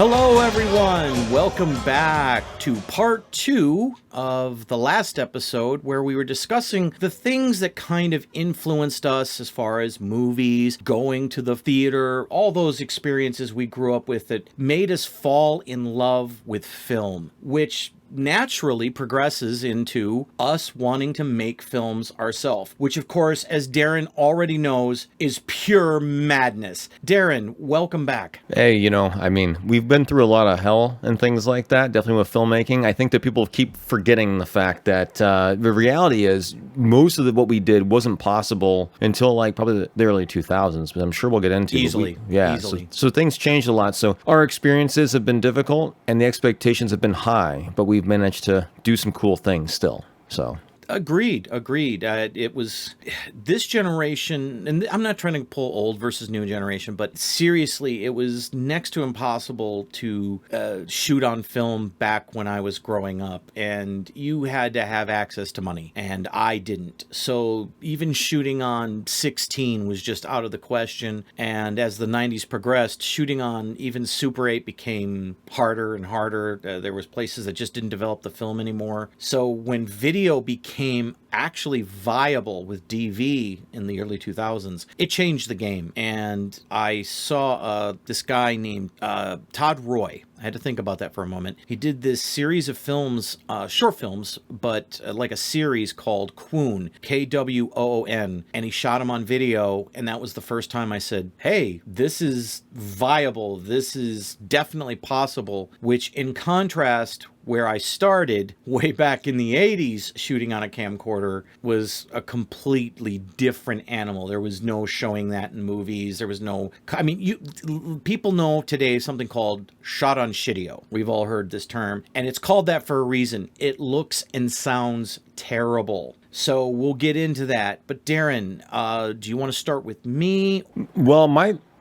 Hello, everyone. Welcome back to part 2 of the last episode where we were discussing the things that kind of influenced us as far as movies, going to the theater, all those experiences we grew up with that made us fall in love with film, which naturally progresses into us wanting to make films ourselves, which of course, as Darren already knows, is pure madness. Darren, welcome back. Hey, we've been through a lot of hell and things like that, definitely with filmmaking. I think that people keep forgetting the fact that the reality is most of what we did wasn't possible until like probably the early 2000s, but I'm sure we'll get into Easily. So things changed a lot. So our experiences have been difficult and the expectations have been high, but we've managed to do some cool things still. So Agreed. It was this generation, and I'm not trying to pull old versus new generation, but seriously, it was next to impossible to shoot on film back when I was growing up, and you had to have access to money, and I didn't. So even shooting on 16 was just out of the question, and as the 90s progressed, shooting on even Super 8 became harder and harder. There was places that just didn't develop the film anymore. So when video became actually viable with DV in the early 2000s, it changed the game. And I saw this guy named Todd Roy. I had to think about that for a moment. He did this series of films, short films, but like a series called Kwoon, Kwoon, and he shot them on video, and that was the first time I said, hey, this is viable, this is definitely possible, which in contrast, where I started way back in the 80s shooting on a camcorder was a completely different animal. There was no showing that in movies. There was no, people know today something called shot on shitio. We've all heard this term, and it's called that for a reason. It looks and sounds terrible. So we'll get into that. But Darren, do you want to start with me? Well,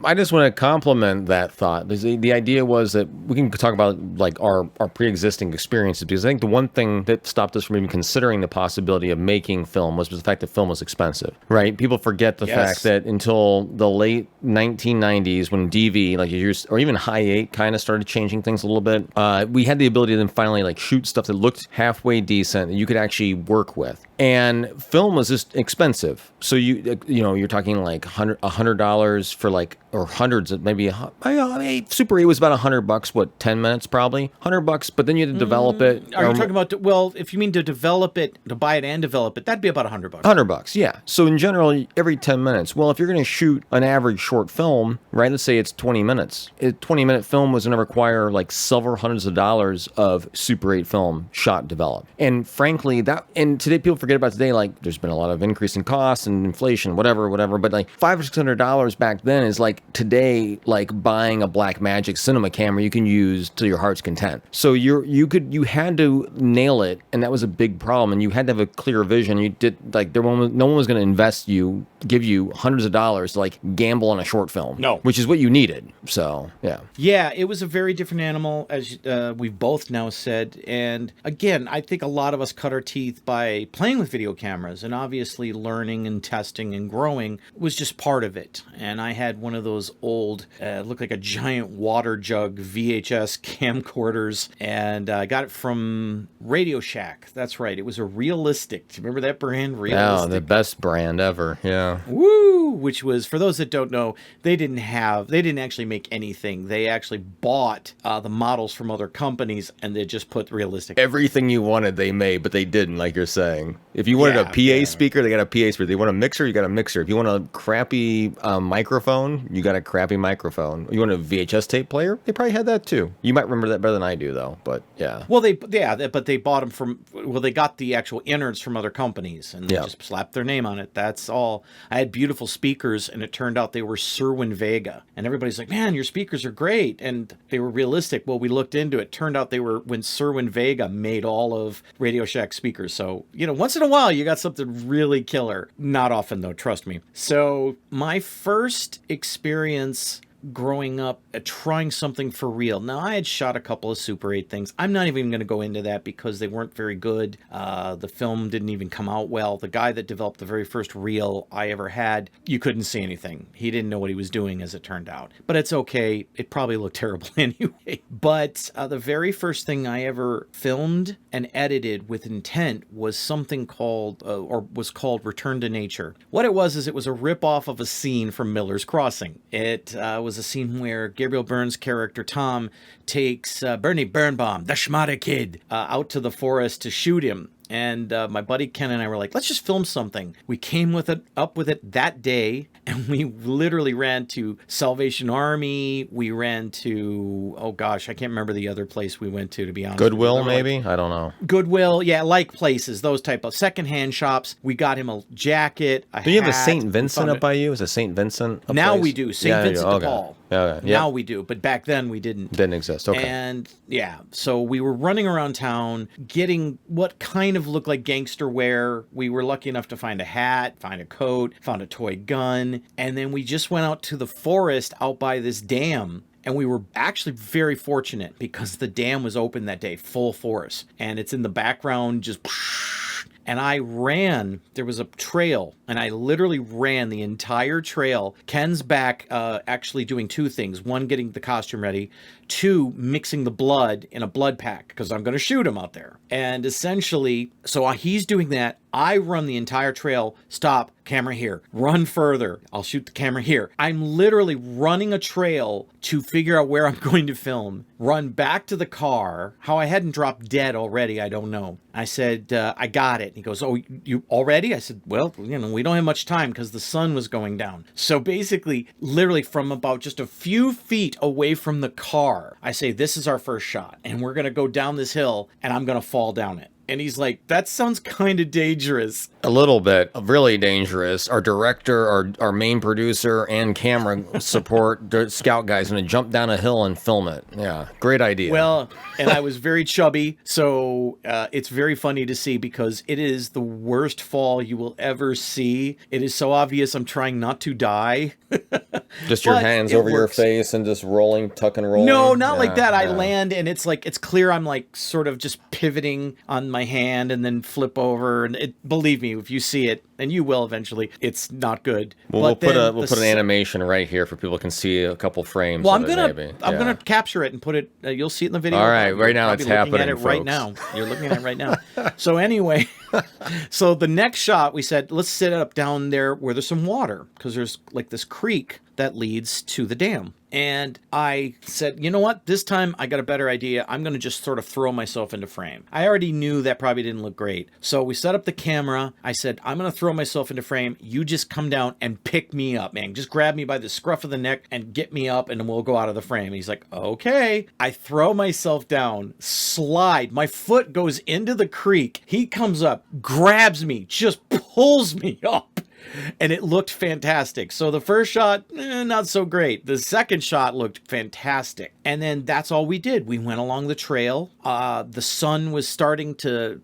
I just want to compliment that thought. The idea was that we can talk about like our pre-existing experiences, because I think the one thing that stopped us from even considering the possibility of making film was the fact that film was expensive, right? People forget the fact that until the late 1990s, when DV, or even High 8 kind of started changing things a little bit, we had the ability to then finally like shoot stuff that looked halfway decent that you could actually work with. And film was just expensive. So you're talking like $100 for like, or hundreds of maybe, Super 8 was about $100, what, 10 minutes probably? $100, but then you had to develop it. Are you talking about, well, if you mean to develop it, to buy it and develop it, that'd be about $100. $100, yeah. So in general, every 10 minutes. Well, if you're going to shoot an average short film, right, let's say it's 20 minutes. A 20-minute film was going to require like several hundreds of dollars of Super 8 film shot developed. And frankly, and today people forget about today, like there's been a lot of increase in costs and inflation, whatever, but like $500 or $600 back then is like today, like buying a Blackmagic cinema camera you can use to your heart's content. So you had to nail it, and that was a big problem. And you had to have a clear vision. You did like no one was going to give you hundreds of dollars to like gamble on a short film. No, which is what you needed. So yeah, it was a very different animal, as we've both now said. And again, I think a lot of us cut our teeth by playing with video cameras, and obviously learning and testing and growing was just part of it. And I had one of those old, looked like a giant water jug VHS camcorders, and I got it from Radio Shack. That's right. It was a Realistic. Do you remember that brand? Realistic. Oh, the best brand ever. Yeah. Woo! Which was, for those that don't know, they didn't actually make anything. They actually bought the models from other companies, and they just put Realistic. Everything you wanted they made, but they didn't, like you're saying. If you wanted a PA speaker, they got a PA speaker. They want a mixer, you got a mixer. If you want a crappy microphone, you got a crappy microphone. You want a VHS tape player? They probably had that too. You might remember that better than I do, though. But yeah. Well, but they bought them from. Well, they got the actual innards from other companies, and they just slapped their name on it. That's all. I had beautiful speakers, and it turned out they were Sherwin Vega, and everybody's like, "Man, your speakers are great," and they were Realistic. Well, we looked into it. Turned out they were when Sherwin Vega made all of Radio Shack speakers. So once in a while you got something really killer. Not often though, trust me. So my first experience growing up trying something for real. Now, I had shot a couple of Super 8 things. I'm not even going to go into that because they weren't very good. The film didn't even come out well. The guy that developed the very first reel I ever had, you couldn't see anything. He didn't know what he was doing, as it turned out. But it's okay. It probably looked terrible anyway. But the very first thing I ever filmed and edited with intent was something called, was called Return to Nature. What it was is it was a ripoff of a scene from Miller's Crossing. It was a scene where Gabriel Byrne's character Tom takes Bernie Birnbaum, the schmata kid, out to the forest to shoot him. And my buddy Ken and I were like, let's just film something. We came up with it that day, and we literally ran to Salvation Army. We ran to, oh gosh, I can't remember the other place we went to be honest. Goodwill, maybe? I don't know. Goodwill, yeah, like places, those type of secondhand shops. We got him a jacket, a Do you have a hat. St. Vincent up by you? Is it St. Vincent? Now place? we do. St. Vincent de Paul. Okay. Now we do, but back then we didn't. Didn't exist. Okay. And yeah, so we were running around town getting what kind of looked like gangster wear. We were lucky enough to find a hat, find a coat, found a toy gun, and then we just went out to the forest out by this dam. And we were actually very fortunate because the dam was open that day, full force. And it's in the background, just... And I ran, there was a trail, and I literally ran the entire trail. Ken's back actually doing two things. One, getting the costume ready. Two, mixing the blood in a blood pack, because I'm going to shoot him out there. And essentially, so he's doing that. I run the entire trail, stop, camera here, run further, I'll shoot the camera here. I'm literally running a trail to figure out where I'm going to film, run back to the car. How I hadn't dropped dead already, I don't know. I said, I got it. He goes, oh, you already? I said, well, we don't have much time because the sun was going down. So basically, literally from about just a few feet away from the car, I say, this is our first shot, and we're going to go down this hill, and I'm going to fall down it. And he's like, that sounds kind of dangerous. A little bit, really dangerous. Our director, our main producer, and camera support scout guys going to jump down a hill and film it. Yeah, great idea. Well, and I was very chubby, so it's very funny to see because it is the worst fall you will ever see. It is so obvious I'm trying not to die. Just your hands over your face and just rolling, tuck and rolling? No, not like that. I land and it's like, it's clear I'm like sort of just pivoting on my hand and then flip over. And believe me, if you see it, and you will eventually, it's not good. Well, we'll put an animation right here for people can see a couple frames. Well, I'm gonna capture it and put it. You'll see it in the video. All right, right now it's happening. At it right now. You're looking at it right now. So anyway, so the next shot we said, let's set it up down there where there's some water because there's like this creek that leads to the dam. And I said, you know what? This time I got a better idea. I'm going to just sort of throw myself into frame. I already knew that probably didn't look great. So we set up the camera. I said, I'm going to throw myself into frame. You just come down and pick me up, man. Just grab me by the scruff of the neck and get me up and then we'll go out of the frame. He's like, okay. I throw myself down, slide. My foot goes into the creek. He comes up, grabs me, just pulls me up. And it looked fantastic. So the first shot, not so great. The second shot looked fantastic. And then that's all we did. We went along the trail. The sun was starting to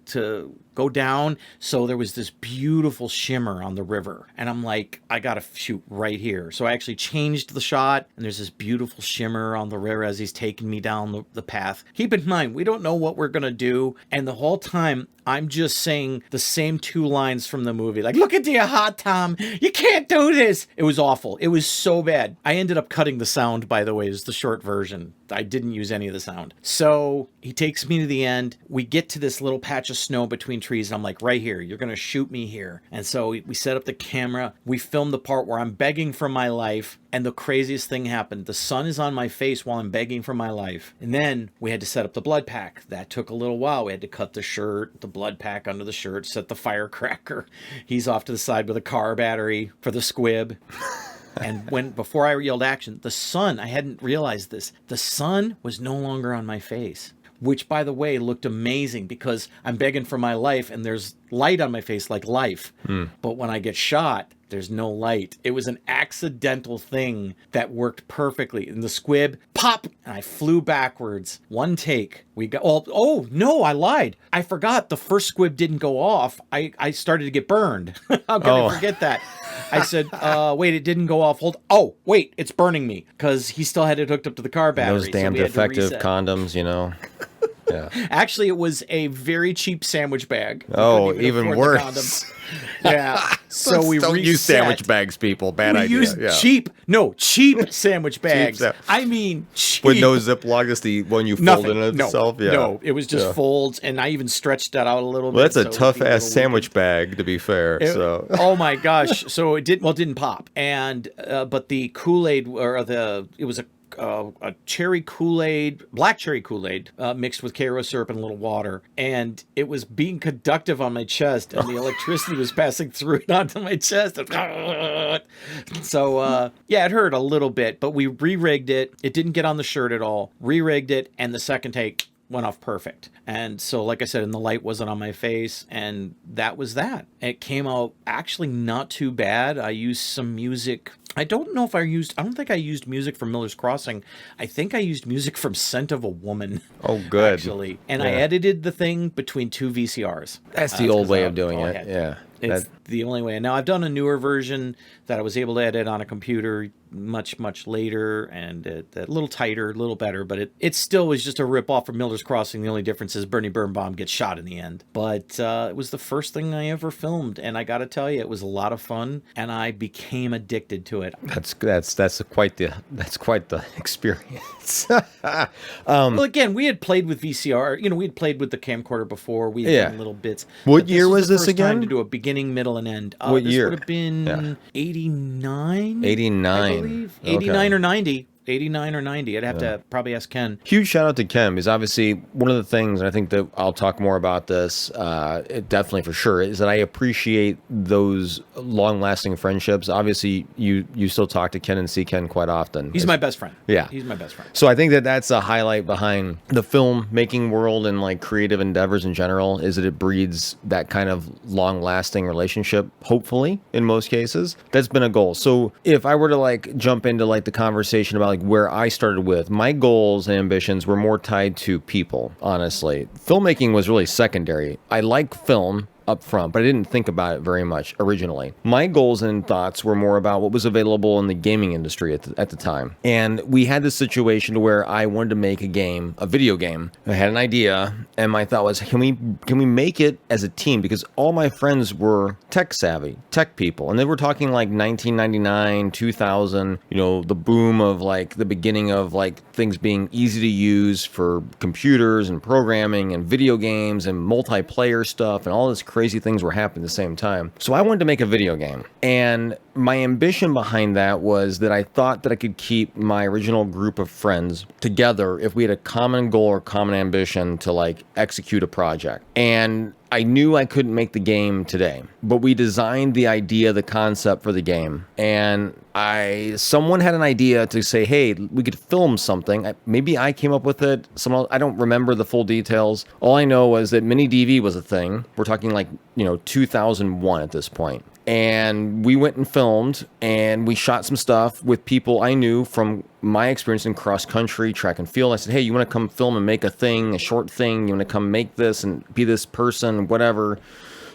go down. So there was this beautiful shimmer on the river. And I'm like, I got to shoot right here. So I actually changed the shot. And there's this beautiful shimmer on the river as he's taking me down the path. Keep in mind, we don't know what we're going to do. And the whole time, I'm just saying the same two lines from the movie. Like, look at your heart, Tom. You can't do this. It was awful. It was so bad. I ended up cutting the sound, by the way, is the short version. I didn't use any of the sound. So he takes me to the end. We get to this little patch of snow between trees. And I'm like, right here, you're going to shoot me here. And so we set up the camera. We filmed the part where I'm begging for my life. And the craziest thing happened. The sun is on my face while I'm begging for my life. And then we had to set up the blood pack. That took a little while. We had to cut the shirt, the blood pack under the shirt, set the firecracker. He's off to the side with a car battery for the squib. And before I yelled action, the sun, I hadn't realized this, the sun was no longer on my face, which, by the way, looked amazing because I'm begging for my life and there's light on my face like life. But when I get shot, there's no light. It was an accidental thing that worked perfectly. In the squib, pop, and I flew backwards. One take. We got, oh, no, I lied. I forgot the first squib didn't go off. I started to get burned. How could I forget that? I said, wait, it didn't go off. Hold. Oh, wait, it's burning me, because he still had it hooked up to the car battery. Those damn so we had to defective reset. condoms, you know. Yeah. Actually, it was a very cheap sandwich bag. We Oh, couldn't even afford the worse. condoms. Yeah. So we don't use reset. sandwich bags, people. Bad We idea. used Yeah. cheap sandwich bags. sa- I mean, cheap. With no Ziploc, just the one you fold Nothing. in No, itself. Yeah. no, it was just Yeah. folds, and I even stretched that out a little Well, bit. that's a so it would tough be a ass little sandwich bag, to be fair. So. Oh my gosh! So it didn't pop, and but the Kool-Aid, it was a cherry Kool-Aid, black cherry Kool-Aid, mixed with Karo syrup and a little water, and it was being conductive on my chest, and the electricity was passing through it onto my chest. So yeah, it hurt a little bit, but we re-rigged it. It didn't get on the shirt at all. Re-rigged it, and the second take went off perfect. And so, like I said, and the light wasn't on my face, and that was that. It came out actually not too bad. I used some music. I don't think I used music from Miller's Crossing. I think I used music from Scent of a Woman. Oh, good. Actually. And I Yeah. edited the thing between two VCRs. That's the old way that's of doing all I it. had. Yeah. It's the only way. And now I've done a newer version that I was able to edit on a computer much later, and a little tighter, a little better, but it still was just a rip off from Miller's Crossing. The only difference is Bernie Birnbaum gets shot in the end. But it was the first thing I ever filmed, and I got to tell you, it was a lot of fun, and I became addicted to it. That's quite the experience. Well, again, we had played with VCR. We had played with the camcorder before. We had done little bits. What But year was the this first time again? to do a beginning, middle, and end. What this year? would have been 89. 89. I believe. Okay. 89 or 90. 89 or 90. I'd have to probably ask Ken. Huge shout out to Ken, because obviously one of the things, and I think that I'll talk more about this, definitely for sure, is that I appreciate those long-lasting friendships. Obviously, you still talk to Ken and see Ken quite often. He's my best friend. Yeah. He's my best friend. So I think that that's a highlight behind the film making world and like creative endeavors in general, is that it breeds that kind of long-lasting relationship, hopefully, in most cases. That's been a goal. So if I were to like jump into like the conversation about like where I started with, my goals and ambitions were more tied to people, honestly. Filmmaking was really secondary. I like film up front, but I didn't think about it very much originally. My goals and thoughts were more about what was available in the gaming industry at the time. And we had this situation where I wanted to make a video game. I had an idea, and my thought was, can we make it as a team? Because all my friends were tech savvy, tech people, and they were talking like 1999, 2000, the boom of like the beginning of like things being easy to use for computers and programming and video games and multiplayer stuff and all this crazy things were happening at the same time. So I wanted to make a video game. And my ambition behind that was that I thought that I could keep my original group of friends together if we had a common goal or common ambition to like execute a project. And I knew I couldn't make the game today, but we designed the idea, the concept for the game. And someone had an idea to say, hey, we could film something. Maybe I came up with it. I don't remember the full details. All I know was that mini DV was a thing. We're talking like, 2001 at this point. And we went and filmed, and we shot some stuff with people I knew from my experience in cross country, track and field. I said, hey, you want to come film and make a thing, a short thing? You want to come make this and be this person, whatever.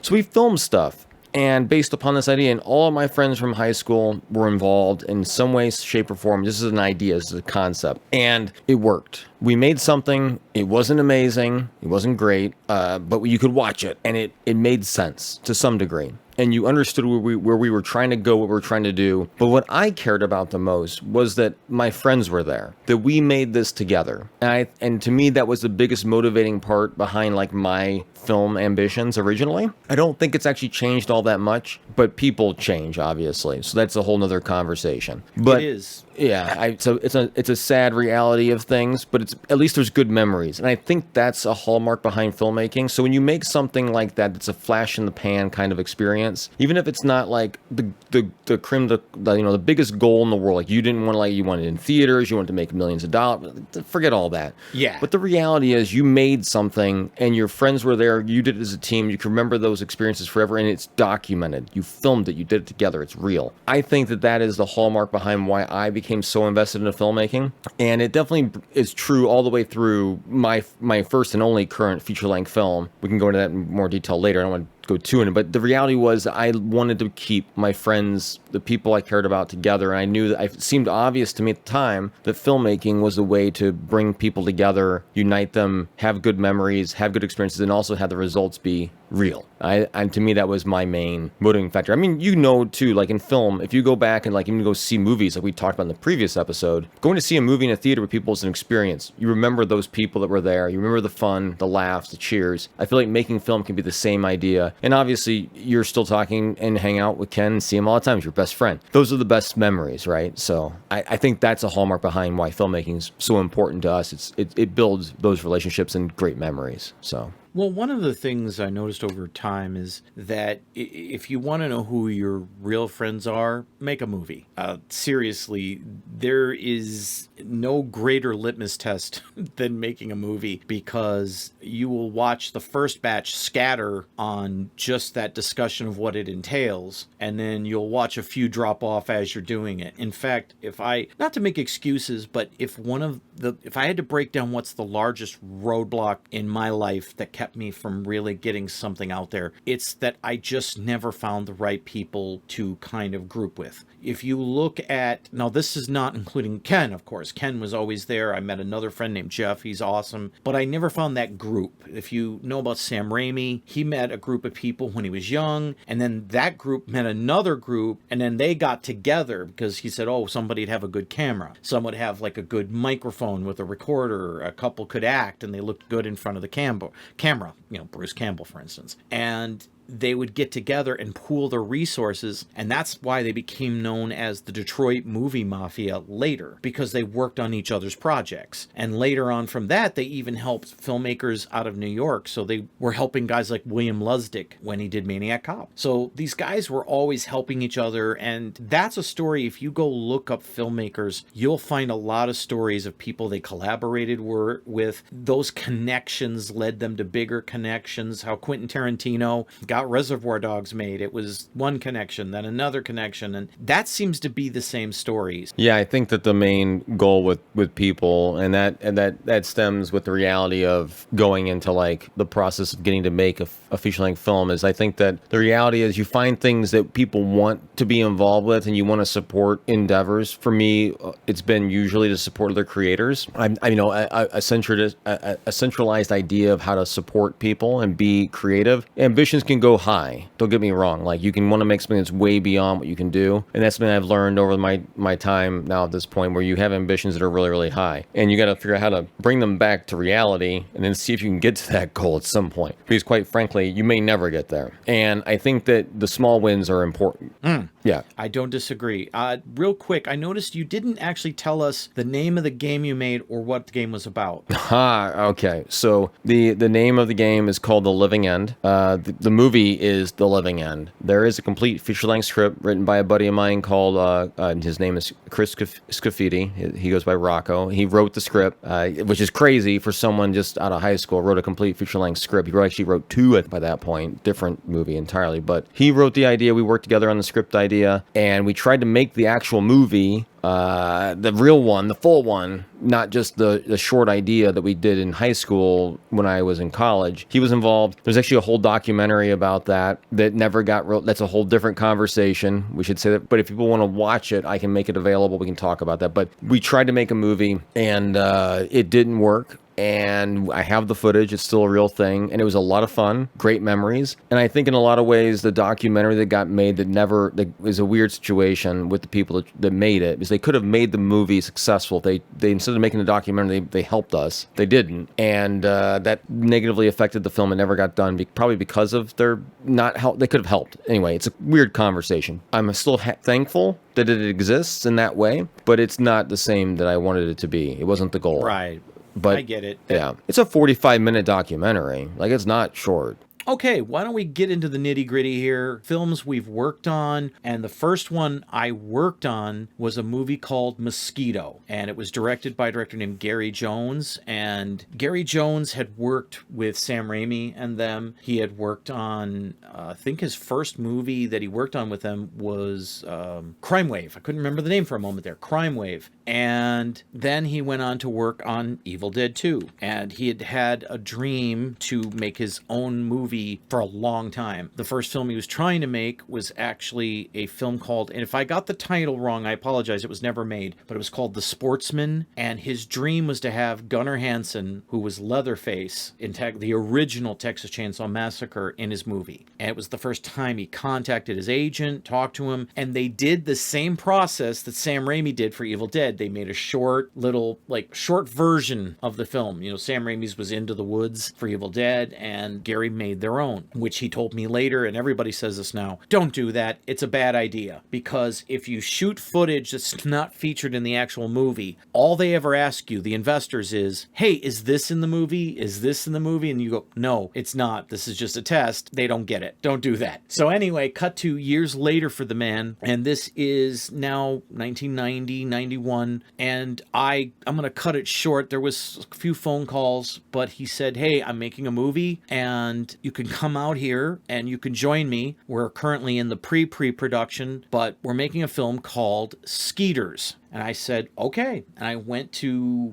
So we filmed stuff. And based upon this idea, and all of my friends from high school were involved in some way, shape, or form. This is an idea, this is a concept. And it worked. We made something. It wasn't amazing. It wasn't great. But you could watch it. And it made sense to some degree. And you understood where we were trying to go, what we were trying to do. But what I cared about the most was that my friends were there, that we made this together. And to me, that was the biggest motivating part behind like my film ambitions originally. I don't think it's actually changed all that much, but people change, obviously. So that's a whole nother conversation. But it is. Yeah, so it's a sad reality of things, but it's at least there's good memories, and I think that's a hallmark behind filmmaking. So when you make something like that, it's a flash in the pan kind of experience, even if it's not like the biggest goal in the world. Like you wanted it in theaters, you wanted to make millions of dollars. Forget all that. Yeah. But the reality is, you made something, and your friends were there. You did it as a team. You can remember those experiences forever, and it's documented. You filmed it. You did it together. It's real. I think that is the hallmark behind why I became so invested into filmmaking, and it definitely is true all the way through my first and only current feature-length film. We can go into that in more detail later. I don't want to go too in it. But the reality was I wanted to keep my friends, the people I cared about, together. And I knew that it seemed obvious to me at the time that filmmaking was a way to bring people together, unite them, have good memories, have good experiences, and also have the results be real. And to me, that was my main motivating factor. I mean, too, like in film, if you go back and like even go see movies like we talked about in the previous episode, going to see a movie in a theater with people is an experience. You remember those people that were there. You remember the fun, the laughs, the cheers. I feel like making film can be the same idea. And obviously, you're still talking and hang out with Ken and see him all the time as your best friend. Those are the best memories, right? So I think that's a hallmark behind why filmmaking is so important to us. It builds those relationships and great memories. So. Well, one of the things I noticed over time is that if you want to know who your real friends are, make a movie. Seriously, there is no greater litmus test than making a movie, because you will watch the first batch scatter on just that discussion of what it entails, and then you'll watch a few drop off as you're doing it. In fact, not to make excuses, but if I had to break down what's the largest roadblock in my life that kept me from really getting something out there, it's that I just never found the right people to kind of group with. If you look at, now this is not including Ken, of course. Ken was always there. I met another friend named Jeff. He's awesome. But I never found that group. If you know about Sam Raimi, he met a group of people when he was young, and then that group met another group, and then they got together because he said, oh, somebody'd have a good camera. Some would have like a good microphone with a recorder. A couple could act, and they looked good in front of the camera. Bruce Campbell, for instance. And they would get together and pool their resources, and that's why they became known as the Detroit Movie Mafia later, because they worked on each other's projects. And later on from that, they even helped filmmakers out of New York, so they were helping guys like William Lustig when he did Maniac Cop. So these guys were always helping each other, and that's a story. If you go look up filmmakers, you'll find a lot of stories of people they collaborated with. Those connections led them to bigger connections. How Quentin Tarantino got Reservoir Dogs made. It was one connection, then another connection, and that seems to be the same stories. Yeah, I think that the main goal with people, and that stems with the reality of going into like the process of getting to make a feature-length film, is I think that the reality is you find things that people want to be involved with and you want to support endeavors. For me, it's been usually to support other creators. A centralized idea of how to support people and be creative. Ambitions can go high. Don't get me wrong. Like, you can want to make something that's way beyond what you can do. And that's something I've learned over my time now at this point, where you have ambitions that are really, really high. And you got to figure out how to bring them back to reality and then see if you can get to that goal at some point. Because quite frankly, you may never get there. And I think that the small wins are important. Yeah. I don't disagree. Real quick, I noticed you didn't actually tell us the name of the game you made or what the game was about. Okay. So the name of the game is called The Living End. The movie is The Living End. There is a complete feature-length script written by a buddy of mine called, his name is Chris Scafidi. He goes by Rocco. He wrote the script, which is crazy for someone just out of high school, wrote a complete feature-length script. He actually wrote two by that point, different movie entirely. But he wrote the idea. We worked together on the script idea, and we tried to make the actual movie, the real one, the full one, not just the short idea that we did in high school when I was in college. He was involved. There's actually a whole documentary about that never got wrote. That's a whole different conversation. We should say that. But if people want to watch it, I can make it available. We can talk about that. But we tried to make a movie, and it didn't work. And I have the footage. It's still a real thing. And it was a lot of fun, great memories. And I think in a lot of ways, the documentary that got made that was a weird situation with the people that made it, because they could have made the movie successful. They instead of making the documentary, they helped us. They didn't. And that negatively affected the film. It never got done, probably because of their not help. They could have helped. Anyway, it's a weird conversation. I'm still thankful that it exists in that way, but it's not the same that I wanted it to be. It wasn't the goal. Right. But I get it. Yeah. It's a 45-minute documentary. Like, it's not short. Okay, why don't we get into the nitty-gritty here? Films we've worked on, and the first one I worked on was a movie called Mosquito, and it was directed by a director named Gary Jones, and Gary Jones had worked with Sam Raimi and them. He had worked on, I think his first movie that he worked on with them was Crime Wave. I couldn't remember the name for a moment there. Crime Wave. And then he went on to work on Evil Dead 2, and he had had a dream to make his own movie movie for a long time. The first film he was trying to make was actually a film called, and if I got the title wrong, I apologize, it was never made, but it was called The Sportsman, and his dream was to have Gunnar Hansen, who was Leatherface in the original Texas Chainsaw Massacre, in his movie. And it was the first time he contacted his agent, talked to him, and they did the same process that Sam Raimi did for Evil Dead. They made a short version of the film. You know, Sam Raimi's was Into the Woods for Evil Dead, and Gary made their own, which he told me later, and everybody says this now, don't do that. It's a bad idea, because if you shoot footage that's not featured in the actual movie, all they ever ask you, the investors, is, hey, is this in the movie? Is this in the movie? And you go, no, it's not. This is just a test. They don't get it. Don't do that. So anyway, cut to years later for the man, and this is now 1990, 91, and I'm going to cut it short. There was a few phone calls, but he said, hey, I'm making a movie, and you can come out here and you can join me. We're currently in the pre-production, but we're making a film called Skeeters. And I said, okay. And I went to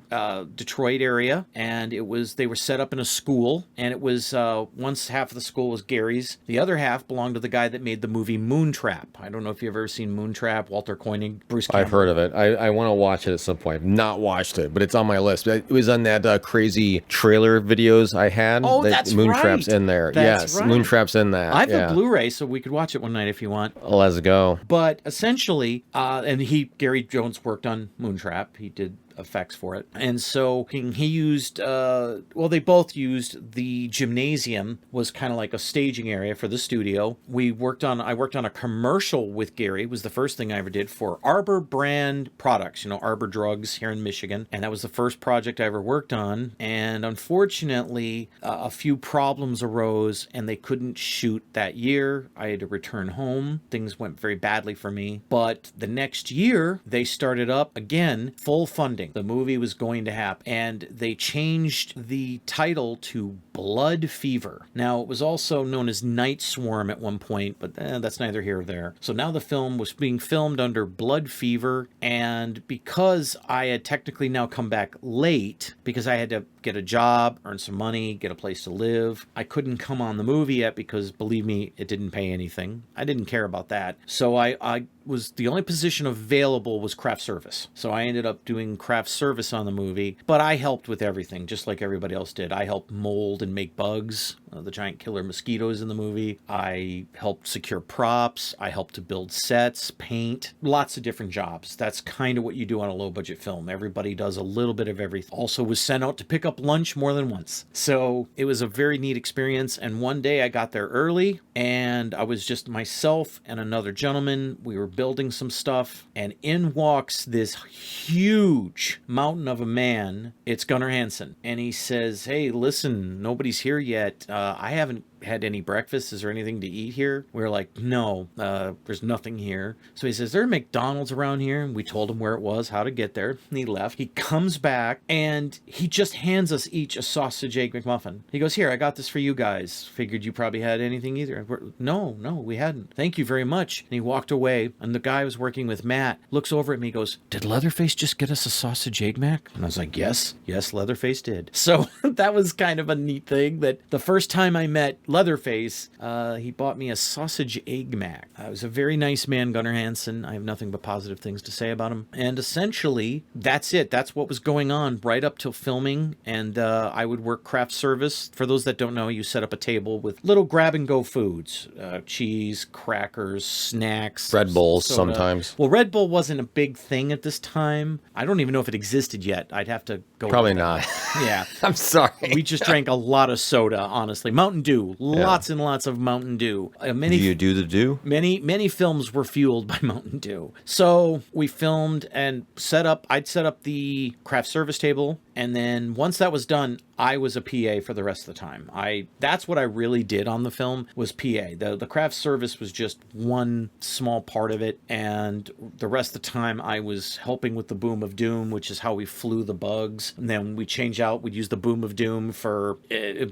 Detroit area, and they were set up in a school, and it was, once half of the school was Gary's. The other half belonged to the guy that made the movie Moontrap. I don't know if you've ever seen Moontrap, Walter Koenig, Bruce Campbell. I've heard of it. I want to watch it at some point. I've not watched it, but it's on my list. It was on that crazy trailer videos I had. Oh, that's Moontrap's right. in there. That's yes, right. Moontrap's in that. I have the Blu-ray, so we could watch it one night if you want. Let's go. But essentially, Gary Jones worked on Moontrap. He did effects for it. And so he used, they both used the gymnasium, was kind of like a staging area for the studio. I worked on a commercial with Gary. It was the first thing I ever did for Arbor brand products, Arbor Drugs here in Michigan. And that was the first project I ever worked on. And unfortunately, a few problems arose and they couldn't shoot that year. I had to return home. Things went very badly for me. But the next year, they started up again, full funding. The movie was going to happen, and they changed the title to Blood Fever. Now, it was also known as Night Swarm at one point, but that's neither here or there. So now the film was being filmed under Blood Fever, and because I had technically now come back late, because I had to get a job, earn some money, get a place to live, I couldn't come on the movie yet because, believe me, it didn't pay anything. I didn't care about that. So I was, the only position available was craft service. So I ended up doing craft service on the movie, but I helped with everything, just like everybody else did. I helped mold and make bugs, the giant killer mosquitoes in the movie. I helped secure props. I helped to build sets, paint, lots of different jobs. That's kind of what you do on a low budget film. Everybody does a little bit of everything. Also was sent out to pick up lunch more than once. So it was a very neat experience. And one day I got there early and I was just myself and another gentleman. We were building some stuff, and in walks this huge mountain of a man. It's Gunnar Hansen. And he says, hey, listen, nobody's here yet. I haven't had any breakfast. Is there anything to eat here? We were like, no, there's nothing here. So he says, is there a McDonald's around here? And we told him where it was, how to get there. And he left. He comes back and he just hands us each a sausage egg McMuffin. He goes, here, I got this for you guys. Figured you probably had anything either. No, we hadn't. Thank you very much. And he walked away. And the guy I was working with, Matt, looks over at me, goes, did Leatherface just get us a sausage egg Mac? And I was like, yes, Leatherface did. So that was kind of a neat thing, that the first time I met Leatherface, he bought me a sausage egg Mac. He was a very nice man, Gunnar Hansen. I have nothing but positive things to say about him. And essentially, that's it. That's what was going on right up till filming. And I would work craft service. For those that don't know, you set up a table with little grab-and-go foods. Cheese, crackers, snacks. Red Bulls soda. sometimes. Well, Red Bull wasn't a big thing at this time. I don't even know if it existed yet. I'd have to go. Probably not. Yeah. I'm sorry. We just drank a lot of soda, honestly. Mountain Dew. Lots and lots of Mountain Dew. Do you do the dew? Many films were fueled by Mountain Dew. So we filmed and I'd set up the craft service table. And then once that was done, I was a PA for the rest of the time. That's what I really did on the film, was PA. The craft service was just one small part of it. And the rest of the time I was helping with the Boom of Doom, which is how we flew the bugs. And then we'd use the Boom of Doom for,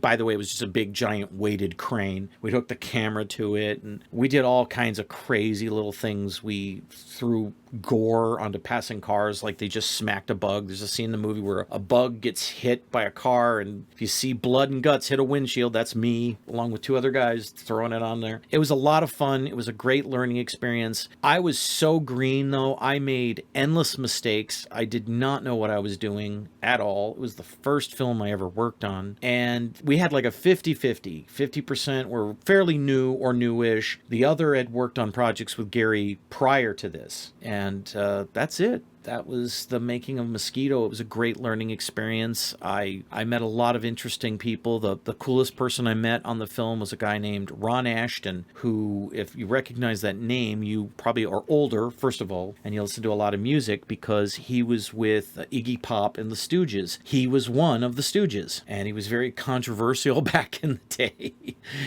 by the way, it was just a big giant weighted crane. We'd hook the camera to it. And we did all kinds of crazy little things. We threw gore onto passing cars like they just smacked a bug. There's a scene in the movie where a bug bug gets hit by a car, and if you see blood and guts hit a windshield, that's me, along with 2 other guys throwing it on there. It was a lot of fun. It was a great learning experience. I was so green, though. I made endless mistakes. I did not know what I was doing at all. It was the first film I ever worked on, and we had like a 50-50. 50% were fairly new or newish. The other had worked on projects with Gary prior to this, and that's it. That was the making of Mosquito. It was a great learning experience. I met a lot of interesting people. The coolest person I met on the film was a guy named Ron Ashton, who, if you recognize that name, you probably are older, first of all, and you listen to a lot of music because he was with Iggy Pop and the Stooges. He was one of the Stooges, and he was very controversial back in the day.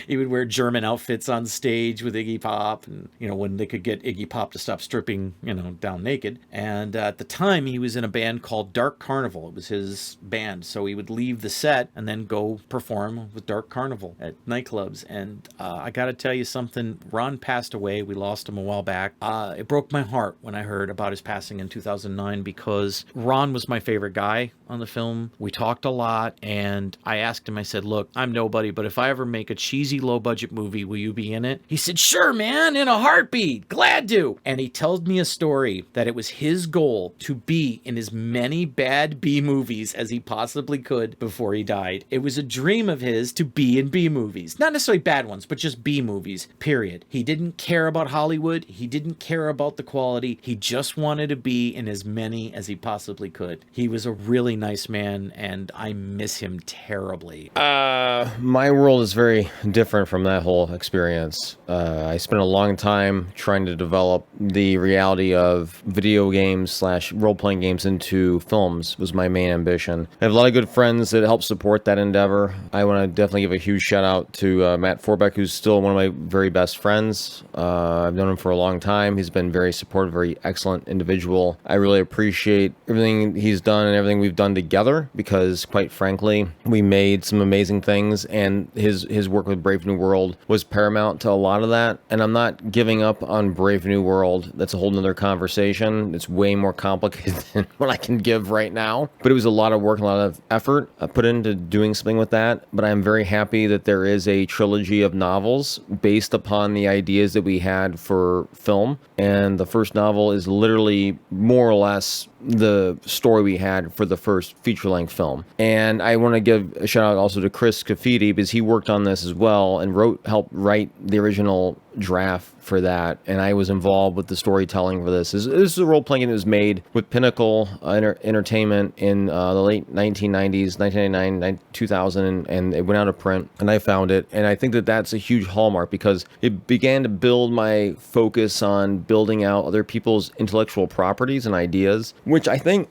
He would wear German outfits on stage with Iggy Pop, and, when they could get Iggy Pop to stop stripping, down naked. And at the time, he was in a band called Dark Carnival. It was his band. So he would leave the set and then go perform with Dark Carnival at nightclubs. And I got to tell you something. Ron passed away. We lost him a while back. It broke my heart when I heard about his passing in 2009 because Ron was my favorite guy on the film. We talked a lot, and I asked him, I said, look, I'm nobody, but if I ever make a cheesy low-budget movie, will you be in it? He said, sure, man, in a heartbeat. Glad to. And he told me a story that it was his goal to be in as many bad B movies as he possibly could before he died. It was a dream of his to be in B movies. Not necessarily bad ones, but just B movies, period. He didn't care about Hollywood. He didn't care about the quality. He just wanted to be in as many as he possibly could. He was a really nice man, and I miss him terribly. My world is very different from that whole experience. I spent a long time trying to develop the reality of video games / role-playing games into films was my main ambition. I have a lot of good friends that help support that endeavor. I want to definitely give a huge shout out to Matt Forbeck, who's still one of my very best friends. I've known him for a long time. He's been very supportive, very excellent individual. I really appreciate everything he's done and everything we've done together because, quite frankly, we made some amazing things, and his work with Brave New World was paramount to a lot of that. And I'm not giving up on Brave New World. That's a whole nother conversation. It's way more complicated than what I can give right now. But it was a lot of work, a lot of effort put into doing something with that. But I'm very happy that there is a trilogy of novels based upon the ideas that we had for film. And the first novel is literally more or less the story we had for the first feature-length film. And I want to give a shout out also to Chris Cafidi because he worked on this as well and helped write the original draft for that, and I was involved with the storytelling for this. This is a role-playing game that was made with Pinnacle Entertainment in the late 1990s, 1999, 2000, and it went out of print, and I found it, and I think that that's a huge hallmark because it began to build my focus on building out other people's intellectual properties and ideas, which I think,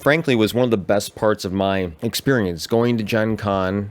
frankly, was one of the best parts of my experience, going to Gen Con,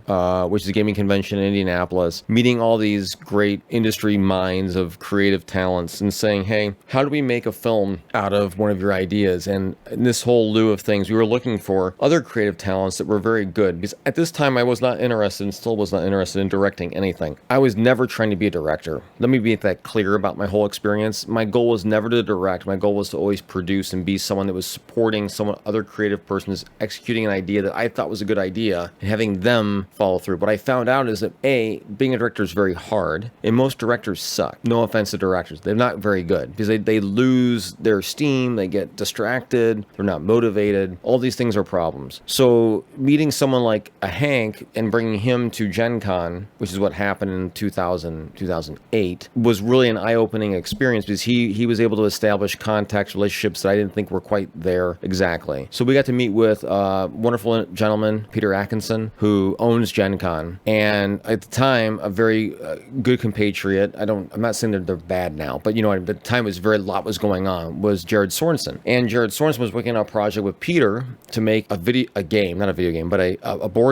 which is a gaming convention in Indianapolis, meeting all these great industry minds of creative talents and saying, hey, how do we make a film out of one of your ideas? And in this whole lieu of things, we were looking for other creative talents that were very good because at this time I was not interested and still was not interested in directing anything. I was never trying to be a director. Let me be that clear about my whole experience. My goal was never to direct. My goal was to always produce and be someone that was supporting someone, other creative person who's executing an idea that I thought was a good idea and having them follow through. What I found out is that being a director is very hard, and most directors suck. No offense to directors. They're not very good because they lose their steam, they get distracted, they're not motivated. All these things are problems. So meeting someone like a Hank and bringing him to Gen Con, which is what happened in 2008, was really an eye-opening experience because he was able to establish contacts, relationships that I didn't think were quite there exactly. So we got to meet with a wonderful gentleman, Peter Atkinson, who owns Gen Con, and at the time, a very good compatriot. I'm not saying they're bad now, but at the time was a lot was going on, was Jared Sorensen. And Jared Sorensen was working on a project with Peter to make a board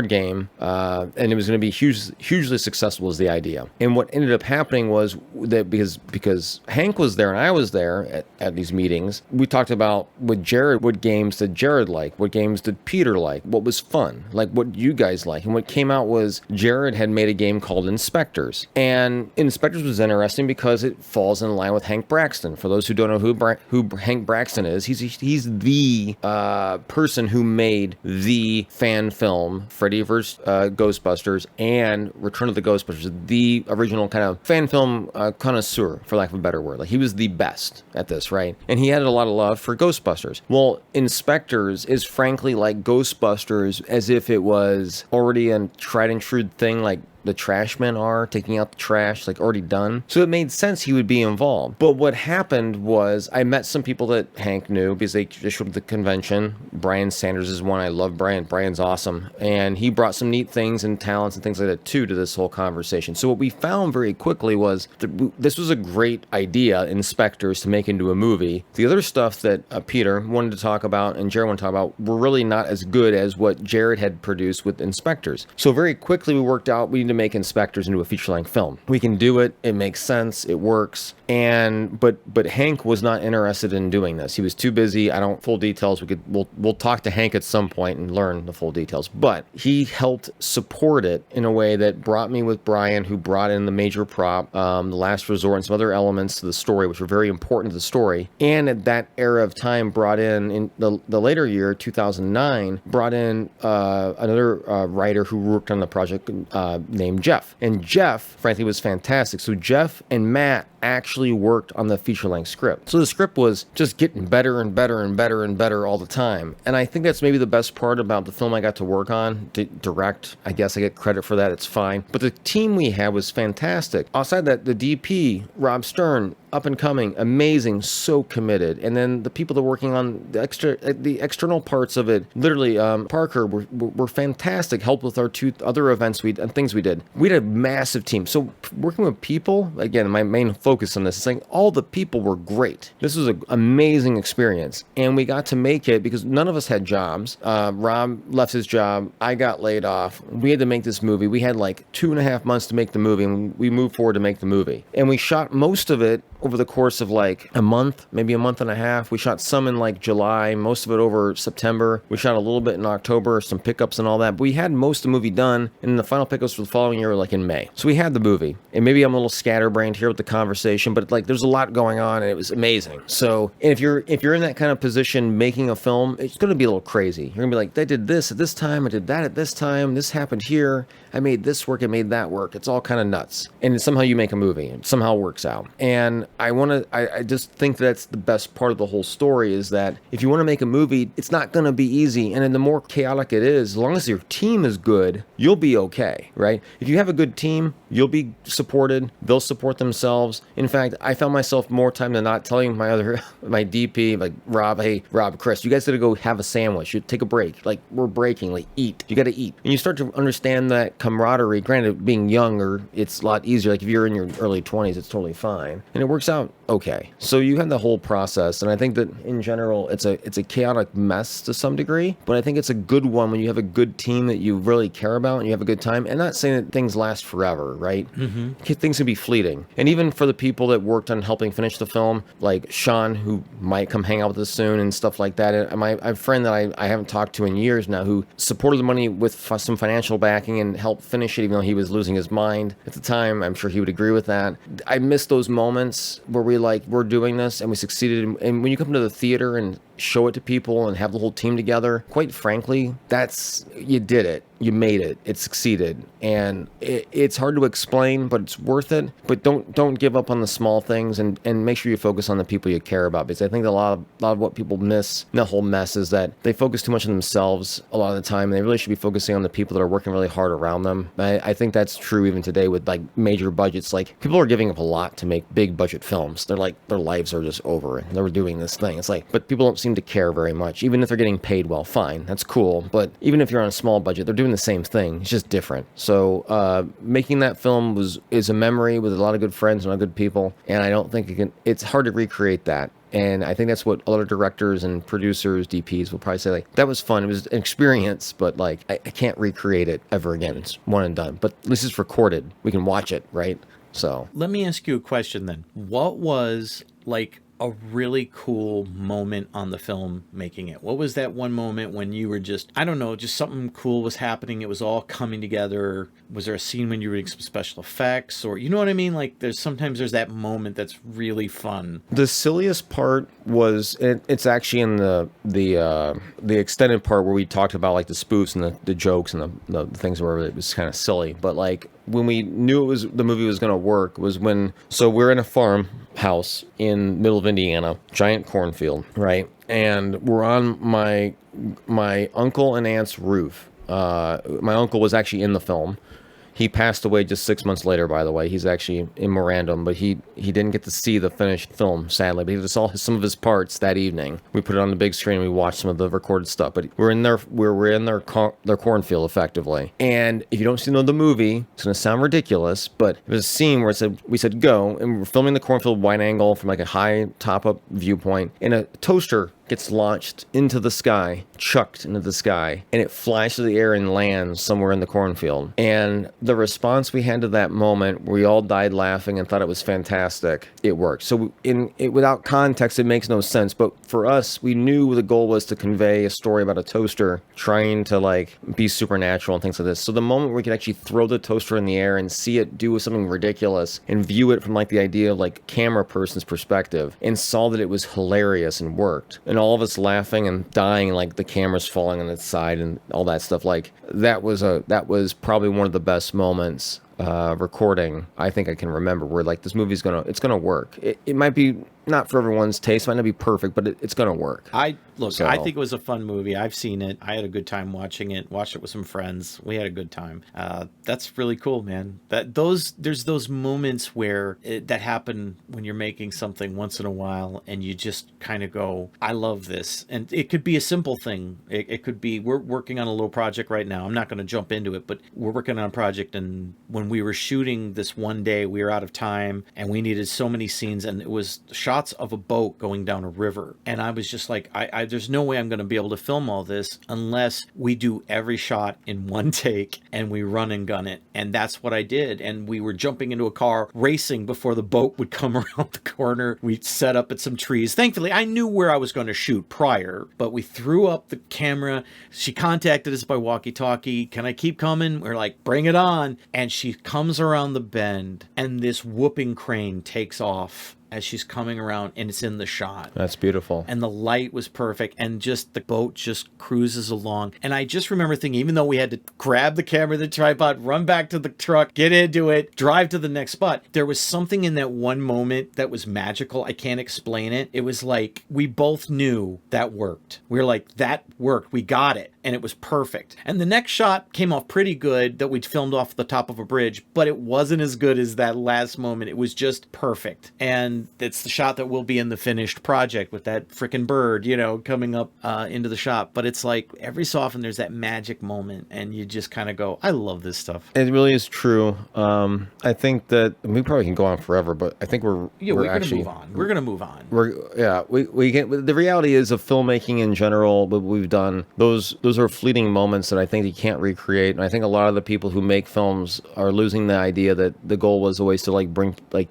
game, and it was going to be hugely successful as the idea. And what ended up happening was that because Hank was there and I was there at these meetings, we talked about with Jared what games did Jared like? What games did Peter like? What was fun? Like what you guys like? And what came out was Jared had made a game called Inspectors. And Inspectors was interesting because it falls in line with Hank Braxton. For those who don't know who Hank Braxton is, he's the person who made the fan film Freddy vs. Ghostbusters and Return of the Ghostbusters, the original kind of fan film connoisseur, for lack of a better word. Like he was the best at this, right? And he had a lot of love for Ghostbusters. Well, Inspectors is frankly like Ghostbusters as if it was already a tried and true thing, like the trash men are, taking out the trash, like already done. So it made sense he would be involved. But what happened was I met some people that Hank knew because they just showed up at the convention. Brian Sanders is one. I love Brian. Brian's awesome. And he brought some neat things and talents and things like that too to this whole conversation. So what we found very quickly was that this was a great idea, Inspectors, to make into a movie. The other stuff that Peter wanted to talk about and Jared wanted to talk about were really not as good as what Jared had produced with Inspectors. So very quickly we worked out we need to make Inspectors into a feature-length film. We can do it. It makes sense. It works. And but Hank was not interested in doing this. He was too busy. I don't full details. We'll talk to Hank at some point and learn the full details. But he helped support it in a way that brought me with Brian, who brought in the major prop, the Last Resort, and some other elements to the story, which were very important to the story. And at that era of time, brought in the later year, 2009, brought in another writer who worked on the project named Jeff. And Jeff, frankly, was fantastic. So Jeff and Matt actually worked on the feature-length script. So the script was just getting better and better and better and better all the time. And I think that's maybe the best part about the film I got to work on, to direct. I guess I get credit for that. It's fine. But the team we had was fantastic. Outside that, the DP, Rob Stern, up and coming, amazing, so committed. And then the people that were working on the external parts of it, literally Parker, were fantastic. Helped with our two other events and things we did. We had a massive team. So working with people, again, my main focus on this is like all the people were great. This was an amazing experience, and we got to make it because none of us had jobs. Rob left his job. I got laid off. We had to make this movie. We had like 2.5 months to make the movie, and we moved forward to make the movie. And we shot most of it over the course of like a month, maybe a month and a half. We shot some in like July, most of it over September. We shot a little bit in October, some pickups and all that. But we had most of the movie done, and the final pickups for the following year were like in May. So we had the movie. And maybe I'm a little scatterbrained here with the conversation, but like there's a lot going on, and it was amazing. So if you're in that kind of position making a film, it's going to be a little crazy. You're going to be like, I did this at this time, I did that at this time, this happened here, I made this work, I made that work. It's all kind of nuts. And somehow you make a movie. It somehow works out. And I just think that's the best part of the whole story, is that if you want to make a movie, it's not going to be easy. And then the more chaotic it is, as long as your team is good, you'll be okay, right? If you have a good team, you'll be supported. They'll support themselves. In fact, I found myself more time than not telling my DP, like Rob, Chris, you guys gotta go have a sandwich. You take a break. Like, we're breaking, like eat. You gotta eat. And you start to understand that camaraderie. Granted, being younger, it's a lot easier. Like if you're in your early 20s, it's totally fine. And it works out okay. So you have the whole process. And I think that in general, it's a chaotic mess to some degree, but I think it's a good one when you have a good team that you really care about and you have a good time. And not saying that things last forever, right? Mm-hmm. Things can be fleeting. And even for the people that worked on helping finish the film, like Sean, who might come hang out with us soon and stuff like that. And I have a friend that I haven't talked to in years now who supported the money with some financial backing and helped finish it, even though he was losing his mind at the time. I'm sure he would agree with that. I miss those moments where we're doing this and we succeeded. And when you come to the theater and show it to people and have the whole team together, quite frankly, you did it. You made it. It succeeded. And it's hard to explain, but it's worth it. But don't give up on the small things, and make sure you focus on the people you care about, because I think a lot of what people miss in the whole mess is that they focus too much on themselves a lot of the time, and they really should be focusing on the people that are working really hard around them. I think that's true even today with like major budgets. Like, people are giving up a lot to make big budget films. They're like, their lives are just over and they're doing this thing. It's like, but people don't seem to care very much. Even if they're getting paid well, fine, that's cool. But even if you're on a small budget, they're doing the same thing. It's just different. So making that film is a memory with a lot of good friends and a lot of good people, and I don't think it's hard to recreate that. And I think that's what a lot of directors and producers, DPs will probably say, like, that was fun. It was an experience, but like, I can't recreate it ever again. It's one and done. But at least it's recorded. We can watch it, right? So let me ask you a question then. What was like a really cool moment on the film making it? What was that one moment when you were just, I don't know, just something cool was happening? It was all coming together. Was there a scene when you were doing some special effects, or you know what I mean? Like there's that moment that's really fun. The silliest part was it's actually in the extended part where we talked about like the spoofs and the jokes and the things where it was kind of silly. But like when we knew the movie was going to work was when, so we're in a farmhouse in middle of Indiana, giant cornfield, right? And we're on my uncle and aunt's roof. My uncle was actually in the film. He passed away just 6 months later, by the way. He's actually in memorandum, but he didn't get to see the finished film, sadly. But he saw some of his parts that evening. We put it on the big screen and we watched some of the recorded stuff. But we're in their cornfield, effectively. And if you don't know the movie, it's going to sound ridiculous, but it was a scene where we said go, and we're filming the cornfield wide angle from like a high top-up viewpoint, and a toaster gets launched into the sky, chucked into the sky, and it flies through the air and lands somewhere in the cornfield. And the response we had to that moment, we all died laughing and thought it was fantastic. It worked. So without context, it makes no sense. But for us, we knew the goal was to convey a story about a toaster trying to like be supernatural and things like this. So the moment where we could actually throw the toaster in the air and see it do something ridiculous and view it from like the idea of like camera person's perspective, and saw that it was hilarious and worked, and all of us laughing and dying, like the camera's falling on its side and all that stuff, like that was probably one of the best moments recording I think I can remember, where like this movie's gonna work. It might be not for everyone's taste, might not be perfect, but it's gonna work. I think it was a fun movie. I've seen it. I had a good time watching it. Watched it with some friends. We had a good time. That's really cool, man. There's those moments where that happen when you're making something once in a while, and you just kind of go, I love this. And it could be a simple thing. It could be, we're working on a little project right now. I'm not going to jump into it, but we're working on a project, and when we were shooting this one day, we were out of time, and we needed so many scenes, and it was shots of a boat going down a river. And I was just like, there's no way I'm going to be able to film all this unless we do every shot in one take and we run and gun it. And that's what I did. And we were jumping into a car, racing before the boat would come around the corner. We set up at some trees. Thankfully, I knew where I was going to shoot prior, but we threw up the camera. She contacted us by walkie-talkie. Can I keep coming? We're like, bring it on. And she comes around the bend, and this whooping crane takes off as she's coming around, and it's in the shot. That's beautiful. And the light was perfect, and just the boat just cruises along. And I just remember thinking, even though we had to grab the camera, the tripod, run back to the truck, get into it, drive to the next spot, there was something in that one moment that was magical. I can't explain it. It was like we both knew that worked. We were like, that worked. We got it. And it was perfect. And the next shot came off pretty good, that we'd filmed off the top of a bridge, but it wasn't as good as that last moment. It was just perfect. And it's the shot that will be in the finished project with that freaking bird, coming up into the shot. But it's like every so often there's that magic moment, and you just kind of go, I love this stuff. It really is true. I think that we probably can go on forever, but I think we're actually gonna move on. We're gonna move on. We can. The reality is of filmmaking in general, what we've done, those are fleeting moments that I think you can't recreate. And I think a lot of the people who make films are losing the idea that the goal was always to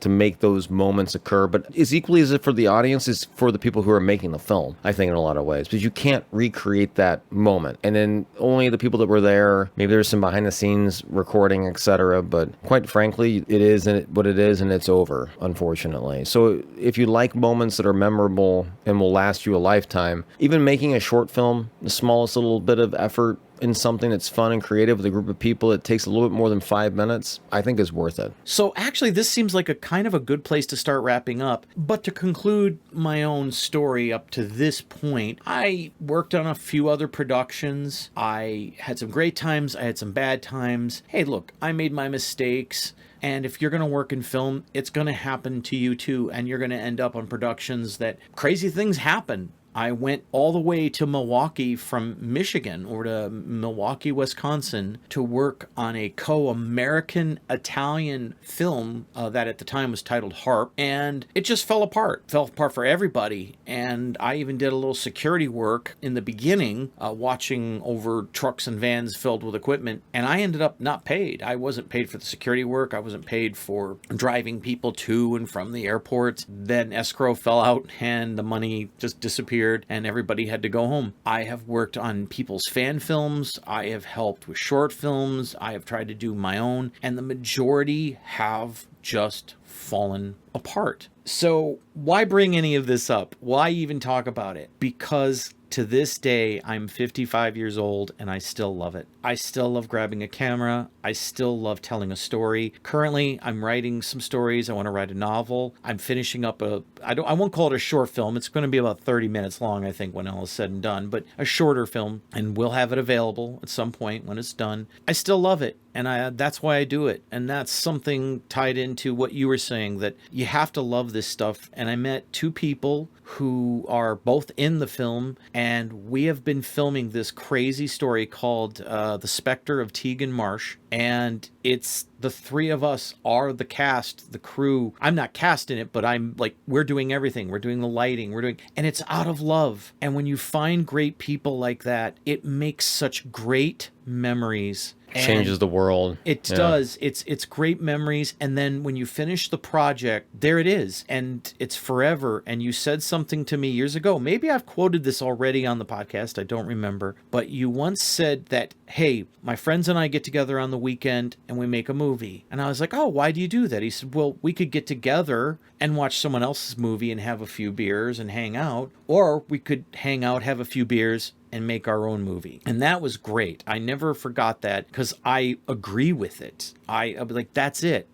to make those moments occur. But as equally as it for the audience is for the people who are making the film, I think in a lot of ways, because you can't recreate that moment. And then only the people that were there, maybe there's some behind the scenes recording, etc. But quite frankly, it is what it is, and it's over, unfortunately. So if you like moments that are memorable and will last you a lifetime, even making a short film, the smallest little bit of effort in something that's fun and creative with a group of people, it takes a little bit more than 5 minutes, I think is worth it. So actually, this seems like a kind of a good place to start wrapping up. But to conclude my own story up to this point, I worked on a few other productions. I had some great times. I had some bad times. Hey, look, I made my mistakes. And if you're going to work in film, it's going to happen to you too. And you're going to end up on productions that crazy things happen. I went all the way to Milwaukee from Michigan or to Milwaukee, Wisconsin to work on a co-American Italian film that at the time was titled Harp. And it just fell apart for everybody. And I even did a little security work in the beginning, watching over trucks and vans filled with equipment. And I ended up not paid. I wasn't paid for the security work. I wasn't paid for driving people to and from the airport. Then escrow fell out and the money just disappeared and everybody had to go home. I have worked on people's fan films. I have helped with short films. I have tried to do my own, and the majority have just fallen apart. So why bring any of this up? Why even talk about it? Because to this day, I'm 55 years old and I still love it. I still love grabbing a camera. I still love telling a story. Currently, I'm writing some stories. I want to write a novel. I'm finishing up I won't call it a short film. It's going to be about 30 minutes long, I think, when all is said and done, but a shorter film, and we'll have it available at some point when it's done. I still love it. And that's why I do it. And that's something tied into what you were saying, that you have to love this stuff. And I met two people who are both in the film, and we have been filming this crazy story called The Spectre of Tegan Marsh. And it's the three of us are the cast, the crew. I'm not cast in it, but I'm like, we're doing everything. We're doing the lighting. And it's out of love. And when you find great people like that, it makes such great memories. Changes the world. It does. It's great memories. And then when you finish the project, there it is. And it's forever. And you said something to me years ago. Maybe I've quoted this already on the podcast. I don't remember. But you once said that, hey, my friends and I get together on the weekend and we make a movie. And I was like, oh, why do you do that? He said, well, we could get together and watch someone else's movie and have a few beers and hang out. Or we could hang out, have a few beers, and make our own movie. And that was great. I never forgot that because I agree with it. I'll be like, that's it.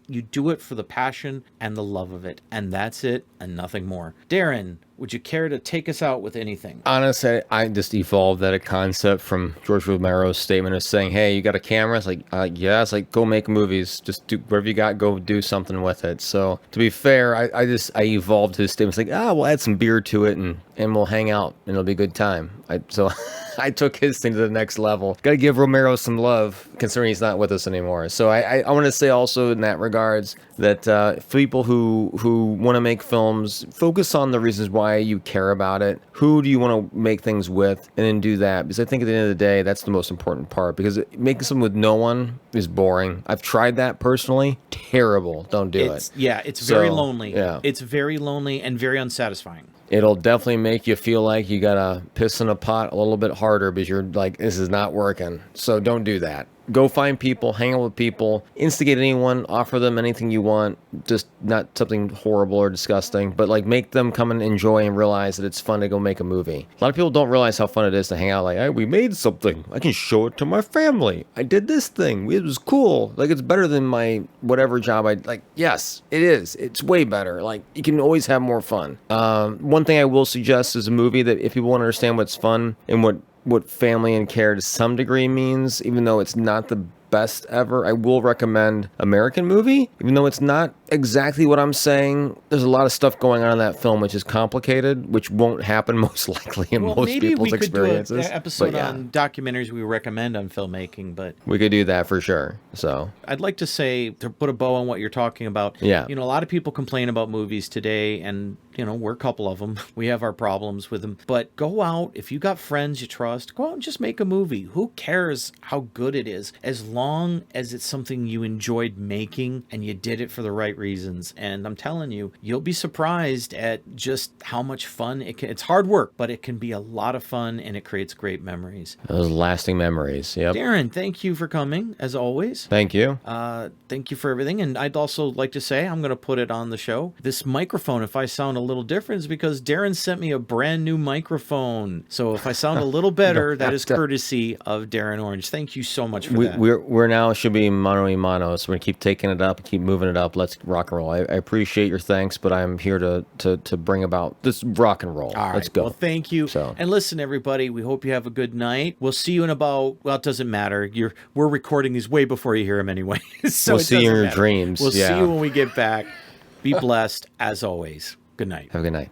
You do it for the passion and the love of it. And that's it and nothing more. Darren, would you care to take us out with anything? Honestly, I just evolved that concept from George Romero's statement of saying, hey, you got a camera? It's like, yeah. It's like, go make movies. Just do whatever you got, go do something with it. So to be fair, I evolved his statement. It's like, we'll add some beer to it and we'll hang out and it'll be a good time. So I took his thing to the next level. Got to give Romero some love, considering he's not with us anymore. So I want to say also in that regards that people who want to make films, focus on the reasons why you care about it. Who do you want to make things with, and then do that. Because I think at the end of the day, that's the most important part. Because making something with no one is boring. I've tried that personally. Terrible. Don't do it. Yeah, it's very lonely. Yeah. It's very lonely and very unsatisfying. It'll definitely make you feel like you gotta piss in a pot a little bit harder because you're like, this is not working. So don't do that. Go find people, hang out with people, instigate anyone, offer them anything you want, just not something horrible or disgusting, but like make them come and enjoy and realize that it's fun to go make a movie. A lot of people don't realize how fun it is to hang out like, hey, we made something. I can show it to my family. I did this thing. It was cool. Like, it's better than my whatever job yes, it is. It's way better. Like, you can always have more fun. One thing I will suggest is a movie that if people want to understand what's fun and what family and care to some degree means, even though it's not the best ever, I will recommend American Movie, even though it's not exactly what I'm saying. There's a lot of stuff going on in that film which is complicated, which won't happen most likely in most people's experiences. Maybe we could do an episode on documentaries we recommend on filmmaking, but we could do that for sure. So I'd like to say, to put a bow on what you're talking about, yeah, a lot of people complain about movies today, and we're a couple of them. We have our problems with them. But go out, if you got friends you trust, go out and just make a movie. Who cares how good it is, as long as it's something you enjoyed making and you did it for the right reasons. And I'm telling you, you'll be surprised at just how much fun it can. It's hard work, but it can be a lot of fun, and it creates great memories. Those lasting memories. Yep. Darren, thank you for coming, as always. Thank you. Thank you for everything. And I'd also like to say, I'm going to put it on the show, this microphone, if I sound a little different, is because Darren sent me a brand new microphone. So if I sound a little better, that is courtesy of Darren Orange. Thank you so much for that. We're now should be mano a mano, so we're going to keep taking it up, keep moving it up. Let's rock and roll. I appreciate your thanks, but I'm here to bring about this rock and roll. All right. Let's go. Well, thank you. And listen, everybody, we hope you have a good night. We'll see you in about, well, it doesn't matter. We're recording these way before you hear them anyway. So we'll see you in your dreams. We'll see you when we get back. Be blessed, as always. Good night. Have a good night.